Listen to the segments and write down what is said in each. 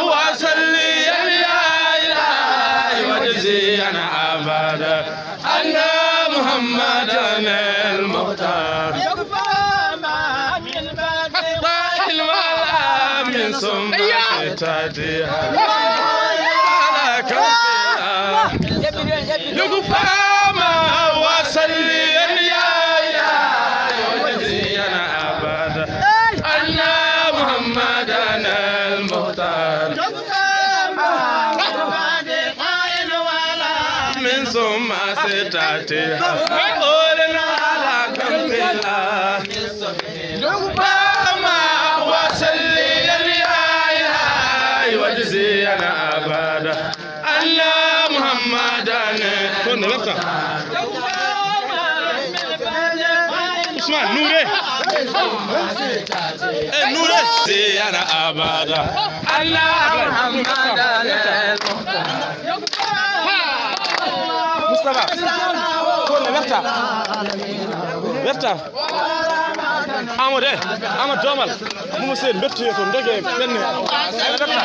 وصلي يا إلهي وجزينا أبدا أن محمدا المختار من ثم ستاتيها يقفاما وصلي يا إلهي وجزينا أبدا أن محمدا المختار من ثم ستاتيها قولنا على كم الله يقفاما وصلي يا إلهي وجزينا أبدا أن محمدا كنا لفتا اسمع نوري نوري سيانا أبدا أن محمدا مصطفى كنا لفتا لفتا أحمد جمال ممثل بتيتو ندجي بني لفتا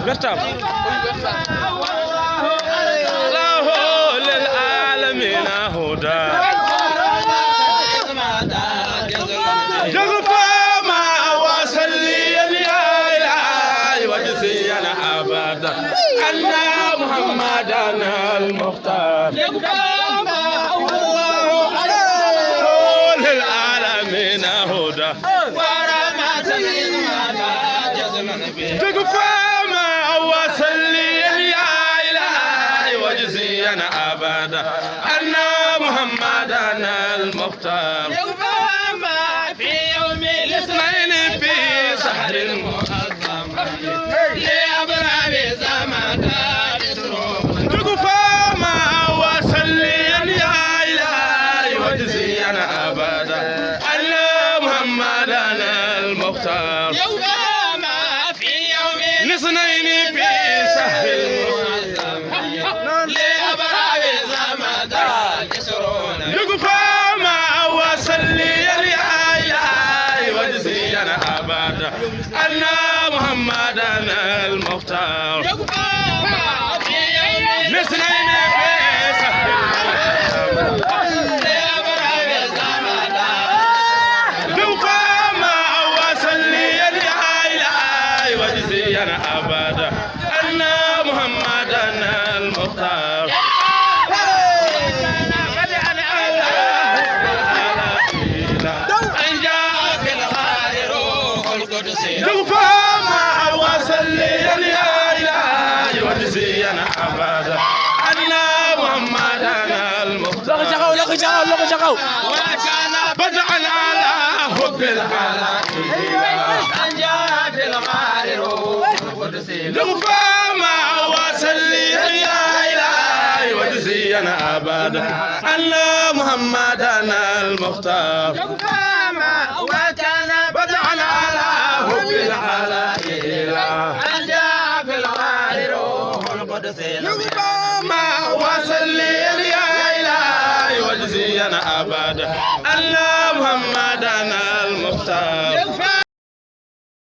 لفتا الله للعالمين هدى يغفى ما وصلي يا إلهي وجزينا أبدا أن محمدا المختار للعالمين هدى تكفى ما وصلي يا إلهي وجزينا أبدا أن محمدا المختار في يوم الاثنين في سحر المعظم لأبرار زمان تكفى ما وصلي يا إلهي وجزينا أبدا أن محمدا المختار الاثنين في سهل المعظم لأبرار زمد يسرون يقفى ما وصلي يا إلهي وجزينا أبدا أن محمدا المختار يقفى ما في يوم الاثنين في سهل المعظم لأبرار زمد يقفى ما وصلي يا إلهي وجزينا أبدا أن محمدا المختار أن جاءك الغالي روح القدس يغفى ما وصلي يا إلهي وجزينا أبدا أن محمدا المختار وكان بدعا على حب الخلائق أن جاءك الغالي روح القدس يغفى ما وصلي يا إلهي وجزينا أبدا أن محمدا المختار يغفى ما وكان بدعا على حب الخلائق أن جاء في الغالي روح القدس يغفى ما وصلي يا إلهي وجزينا أبدا أن محمدا المختار